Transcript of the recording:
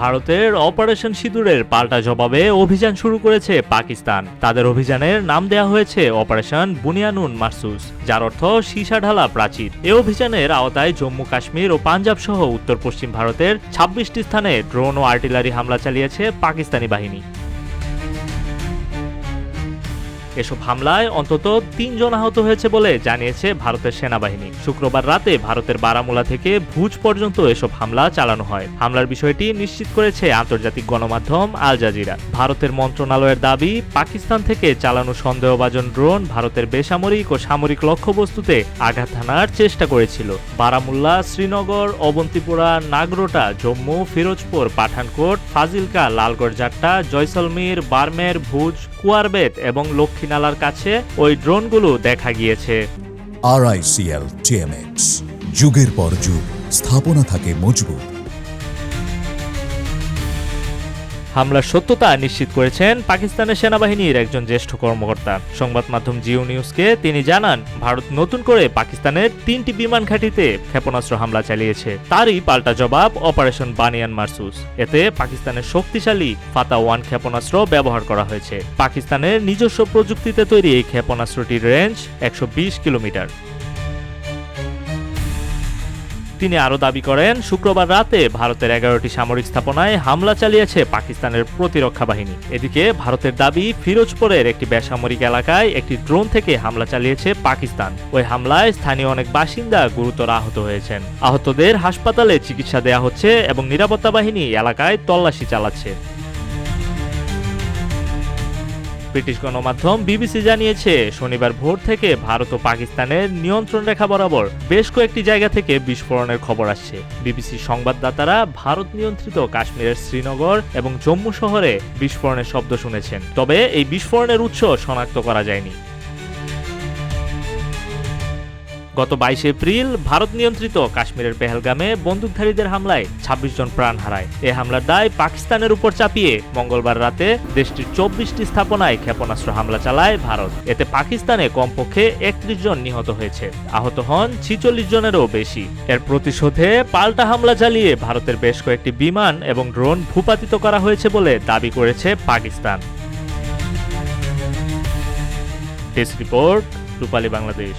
ভারতের অপারেশন সিঁদুরের পাল্টা জবাবে অভিযান শুরু করেছে পাকিস্তান। তাদের অভিযানের নাম দেয়া হয়েছে অপারেশন বুনিয়ানুন মারসুস, যার অর্থ সীসা ঢালা প্রাচীর। এ অভিযানের আওতায় জম্মু কাশ্মীর ও পাঞ্জাব সহ উত্তর পশ্চিম ভারতের ২৬টি স্থানে ড্রোন ও আর্টিলারি হামলা চালিয়েছে পাকিস্তানি বাহিনী। এসব হামলায় অন্তত ৩ জন আহত হয়েছে বলে জানিয়েছে ভারতের সেনাবাহিনী। শুক্রবার রাতে ভারতের বারামুলা থেকে ভুজ পর্যন্ত এসব হামলা চালানো হয়। হামলার বিষয়টি নিশ্চিত করেছে আন্তর্জাতিক গণমাধ্যম আল জাজিরা। ভারতের মন্ত্রণালয়ের দাবি, পাকিস্তান থেকে চালানো সন্দেহভাজন ড্রোন ভারতের বেসামরিক ও সামরিক লক্ষ্যবস্তুতে আঘাত হানার চেষ্টা করেছিল। বারামুল্লা, শ্রীনগর, অবন্তিপোরা, নাগরোটা, জম্মু, ফিরোজপুর, পাঠানকোট, ফাজিলকা, লালগড় জাট্টা, জয়সলমীর, বারমের, ভুজ, কুয়ারবেত এবং লক্ষ্মীনালার কাছে ওই ড্রোনগুলো দেখা গিয়েছে। RICL TMX, যুগের পর যুগ স্থাপনা থাকে মজবুত। হামলার সত্যতা নিশ্চিত করেছেন পাকিস্তানের সেনাবাহিনীর একজন জ্যেষ্ঠ কর্মকর্তা। সংবাদ মাধ্যম জিও নিউজকে তিনি জানান, ভারত নতুন করে পাকিস্তানের ৩টি বিমান ঘাঁটিতে ক্ষেপণাস্ত্র হামলা চালিয়েছে। তারই পাল্টা জবাব অপারেশন বানিয়ান মারসুস। এতে পাকিস্তানের শক্তিশালী ফাতা-1 ক্ষেপণাস্ত্র ব্যবহার করা হয়েছে। পাকিস্তানের নিজস্ব প্রযুক্তিতে তৈরি এই ক্ষেপণাস্ত্রটির রেঞ্জ ১২০ কিলোমিটার। তিনি আরও দাবি করেন, শুক্রবার রাতে ভারতের ১১টি সামরিক স্থাপনায় হামলা চালিয়েছে পাকিস্তানের প্রতিরক্ষা বাহিনী। এদিকে ভারতের দাবি, ফিরোজপুরের একটি বেসামরিক এলাকায় একটি ড্রোন থেকে হামলা চালিয়েছে পাকিস্তান। ওই হামলায় স্থানীয় অনেক বাসিন্দা গুরুতর আহত হয়েছেন। আহতদের হাসপাতালে চিকিৎসা দেয়া হচ্ছে এবং নিরাপত্তা বাহিনী এলাকায় তল্লাশি চালাচ্ছে। ব্রিটিশ গণমাধ্যম বিবিসি জানিয়েছে, শনিবার ভোর থেকে ভারত ও পাকিস্তানের নিয়ন্ত্রণ রেখা বরাবর বেশ কয়েকটি জায়গা থেকে বিস্ফোরণের খবর আসছে। বিবিসির সংবাদদাতারা ভারত নিয়ন্ত্রিত কাশ্মীরের শ্রীনগর এবং জম্মু শহরে বিস্ফোরণের শব্দ শুনেছেন, তবে এই বিস্ফোরণের উৎস শনাক্ত করা যায়নি। গত ২২ এপ্রিল ভারত নিয়ন্ত্রিত কাশ্মীরের পেহেলগামে বন্দুকধারীদের হামলায় ২৬ জন প্রাণ হারায়। এ হামলার দায় পাকিস্তানের উপর চাপিয়ে মঙ্গলবার রাতে দেশটির ২৪টি স্থাপনায় ক্ষেপণাস্ত্র হামলা চালায় ভারত। এতে পাকিস্তানে কমপক্ষে ৩১ জন নিহত হয়েছে, আহত হন ৪৬ জনেরও বেশি। এর প্রতিশোধে পাল্টা হামলা চালিয়ে ভারতের বেশ কয়েকটি বিমান এবং ড্রোন ভূপাতিত করা হয়েছে বলে দাবি করেছে পাকিস্তান। ডেস্ক রিপোর্ট, রূপালী বাংলাদেশ।